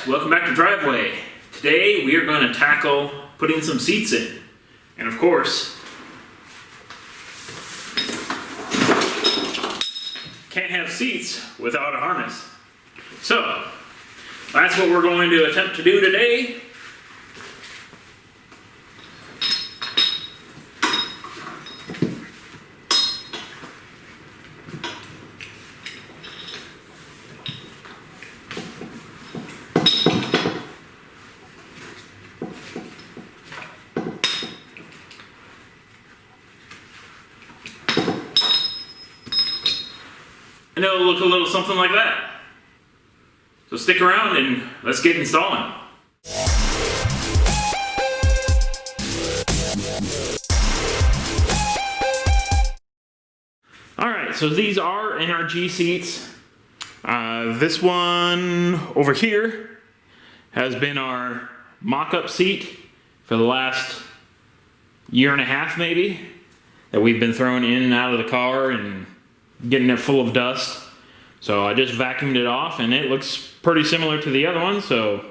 Alright, welcome back to Driveway. Today we are going to tackle putting some seats in. And of course, can't have seats without a harness. So, that's what we're going to attempt to do today. And it'll look a little something like that. So stick around and let's get installing. Alright, so these are NRG seats. This one over here has been our mock-up seat for the last year and a half maybe, that we've been throwing in and out of the car and getting it full of dust. So I just vacuumed it off and it looks pretty similar to the other one, so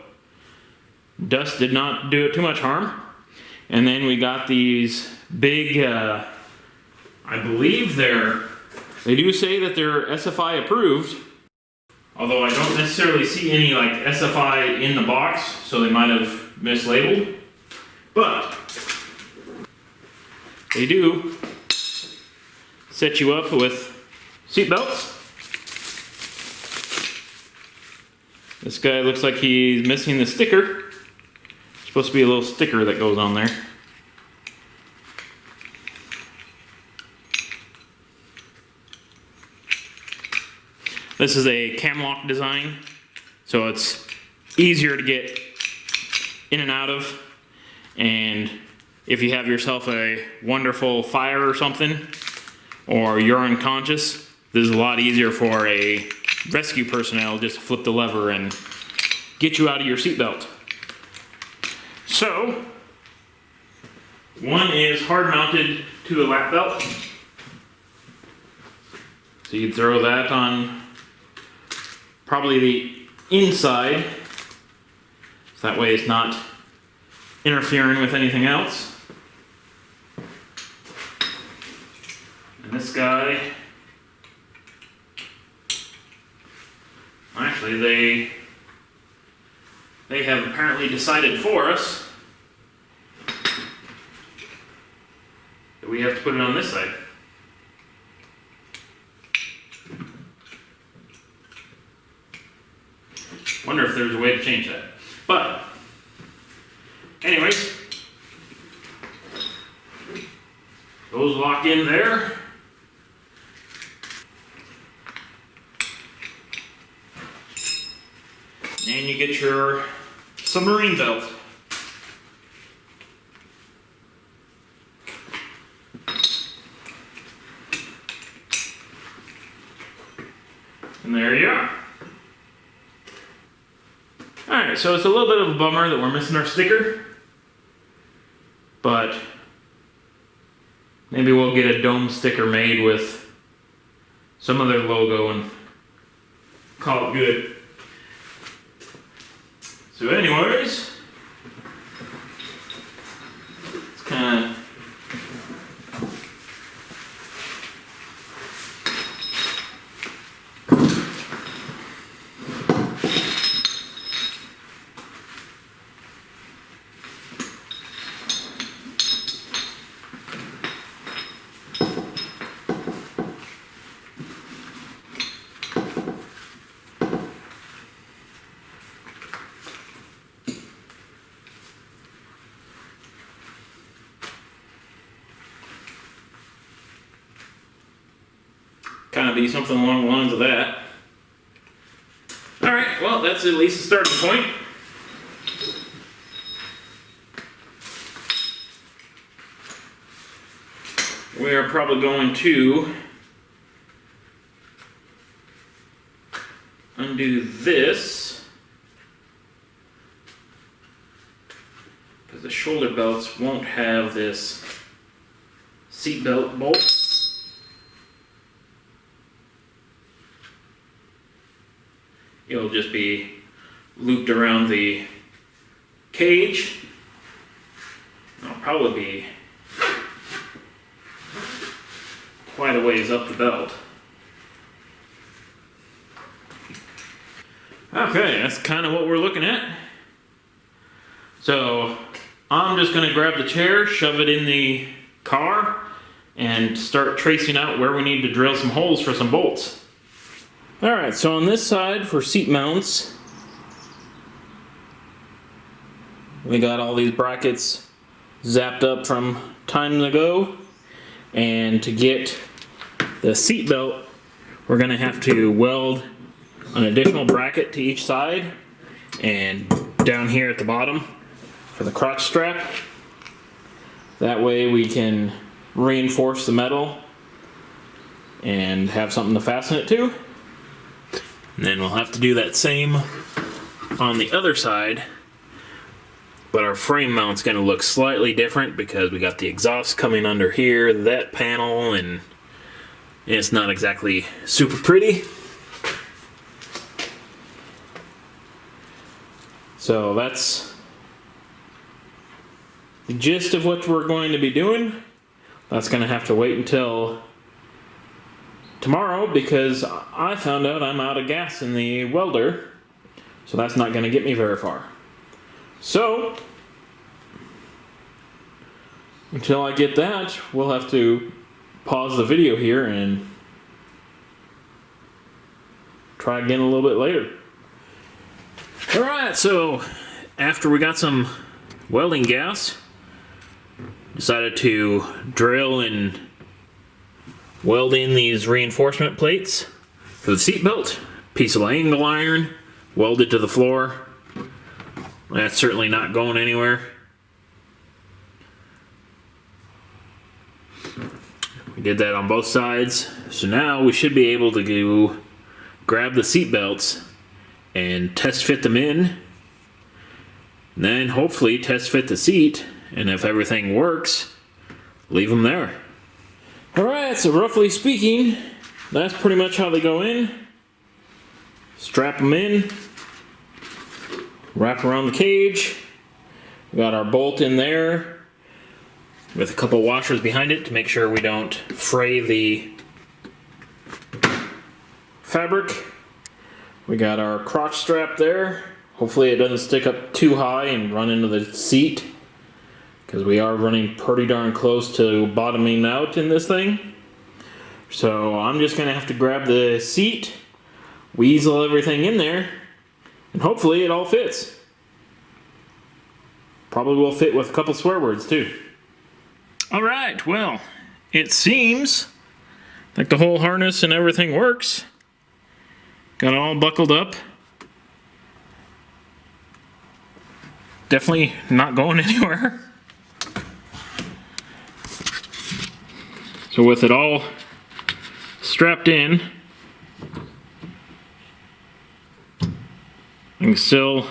dust did not do it too much harm. And then we got these big, I believe they do say that they're SFI approved, although I don't necessarily see any like SFI in the box, so they might have mislabeled. But they do set you up with seat belts. This guy looks like he's missing the sticker. There's supposed to be a little sticker that goes on there. This is a cam lock design, so it's easier to get in and out of. And if you have yourself a wonderful fire or something, or you're unconscious, this is a lot easier for a rescue personnel just to flip the lever and get you out of your seatbelt. So, one is hard mounted to a lap belt. So you throw that on probably the inside, so that way it's not interfering with anything else. And this guy, actually they have apparently decided for us that we have to put it on this side. Wonder if there's a way to change that. But anyways, those lock in there. And you get your submarine belt. And there you are. Alright, so it's a little bit of a bummer that we're missing our sticker, but maybe we'll get a dome sticker made with some other logo and call it good. So anyways, it's kind of be something along the lines of that. Alright, well, that's at least a starting point. We are probably going to undo this, because the shoulder belts won't have this seat belt bolt. It'll just be looped around the cage. I'll probably be quite a ways up the belt. Okay, that's kind of what we're looking at. So I'm just going to grab the chair, shove it in the car, and start tracing out where we need to drill some holes for some bolts. Alright, so on this side for seat mounts, we got all these brackets zapped up from time ago, and to get the seat belt, we're going to have to weld an additional bracket to each side, and down here at the bottom for the crotch strap. That way we can reinforce the metal and have something to fasten it to. And then we'll have to do that same on the other side, but our frame mount's going to look slightly different because we got the exhaust coming under here, that panel, and it's not exactly super pretty. So that's the gist of what we're going to be doing. That's going to have to wait until tomorrow because I found out I'm out of gas in the welder. So that's not going to get me very far. So, until I get that, we'll have to pause the video here and try again a little bit later. Alright, so after we got some welding gas, decided to drill and weld in these reinforcement plates for the seat belt. Piece of angle iron, welded to the floor. That's certainly not going anywhere. We did that on both sides. So now we should be able to go grab the seat belts and test fit them in. And then hopefully test fit the seat. And if everything works, leave them there. Alright, so roughly speaking, that's pretty much how they go in. Strap them in. Wrap around the cage. We got our bolt in there with a couple washers behind it to make sure we don't fray the fabric. We got our crotch strap there. Hopefully it doesn't stick up too high and run into the seat, because we are running pretty darn close to bottoming out in this thing. So I'm just going to have to grab the seat, weasel everything in there, and hopefully it all fits. Probably will fit with a couple swear words too. Alright, well, it seems like the whole harness and everything works. Got it all buckled up. Definitely not going anywhere. So with it all strapped in, I can still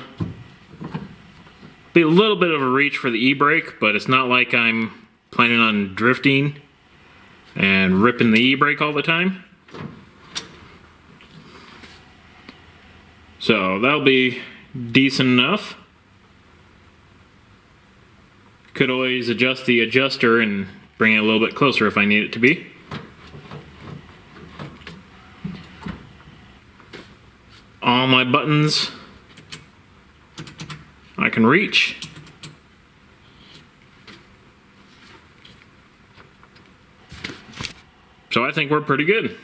be a little bit of a reach for the e-brake, but it's not like I'm planning on drifting and ripping the e-brake all the time. So that'll be decent enough. Could always adjust the adjuster and bring it a little bit closer if I need it to be. All my buttons I can reach. So I think we're pretty good.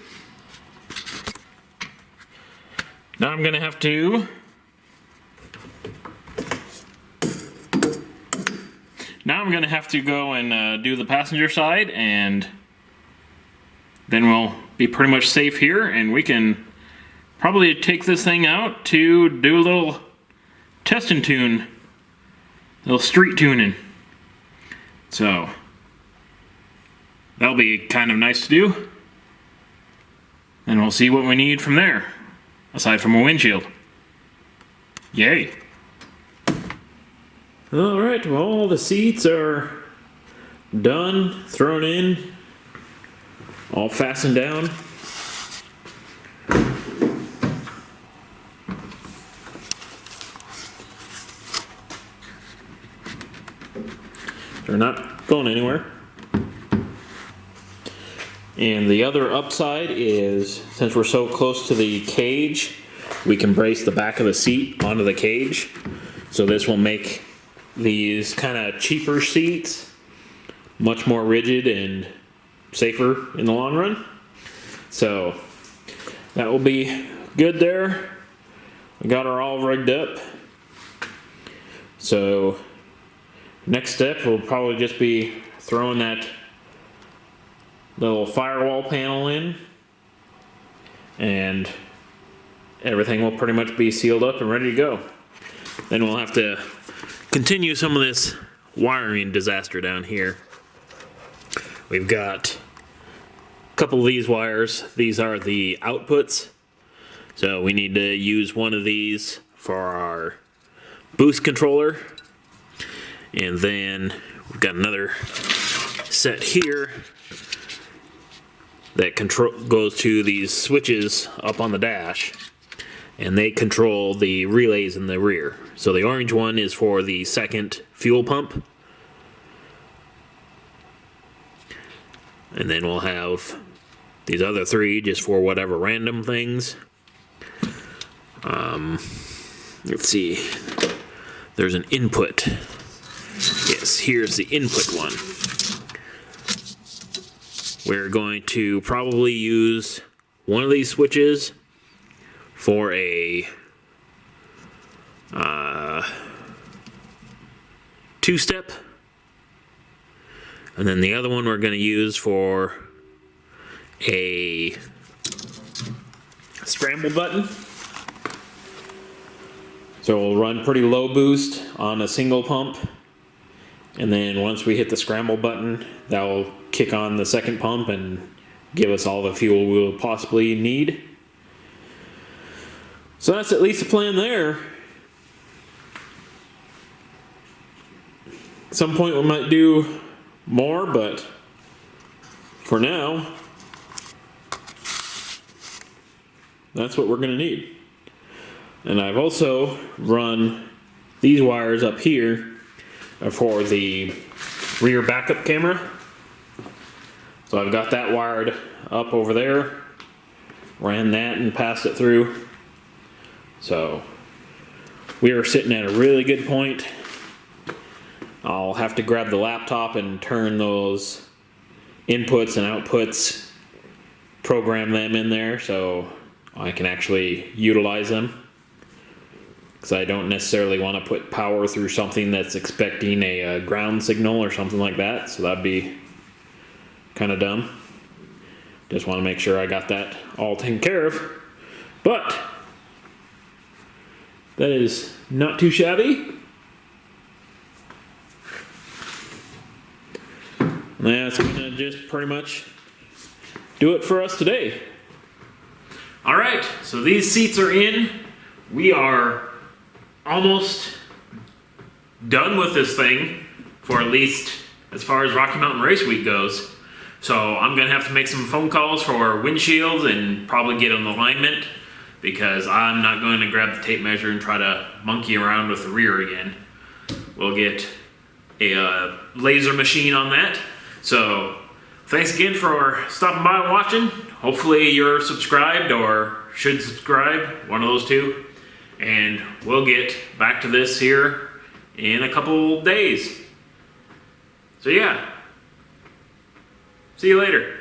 Now I'm gonna have to go and do the passenger side, and then we'll be pretty much safe here, and we can probably take this thing out to do a little test and tune, a little street tuning. So that'll be kind of nice to do, and we'll see what we need from there, aside from a windshield. Yay. Alright, well, all the seats are done, thrown in, all fastened down. They're not going anywhere. And the other upside is, since we're so close to the cage, we can brace the back of the seat onto the cage. So this will make these kind of cheaper seats much more rigid and safer in the long run. So that will be good there. We got her all rigged up. So next step will probably just be throwing that little firewall panel in, and everything will pretty much be sealed up and ready to go. Then we'll have to continue some of this wiring disaster down here. We've got a couple of these wires. These are the outputs. So we need to use one of these for our boost controller. And then we've got another set here that goes to these switches up on the dash, and they control the relays in the rear. So the orange one is for the second fuel pump, and then we'll have these other three just for whatever random things. Let's see, there's an input. Yes, here's the input one. We're going to probably use one of these switches for a two-step, and then the other one we're going to use for a scramble button. So we'll run pretty low boost on a single pump, and then once we hit the scramble button, that will kick on the second pump and give us all the fuel we'll possibly need. So that's at least the plan there. At some point we might do more, but for now, that's what we're going to need. And I've also run these wires up here for the rear backup camera. So I've got that wired up over there, ran that and passed it through. So we are sitting at a really good point. I'll have to grab the laptop and turn those inputs and outputs, program them in there so I can actually utilize them. Because I don't necessarily want to put power through something that's expecting a ground signal or something like that. So that'd be kind of dumb. Just want to make sure I got that all taken care of. But that is not too shabby. That's going to just pretty much do it for us today. All right, so these seats are in. We are almost done with this thing, for at least as far as Rocky Mountain Race Week goes. So I'm going to have to make some phone calls for windshields and probably get an alignment, because I'm not going to grab the tape measure and try to monkey around with the rear again. We'll get a laser machine on that. So thanks again for stopping by and watching. Hopefully you're subscribed or should subscribe, one of those two. And we'll get back to this here in a couple days. So yeah, see you later.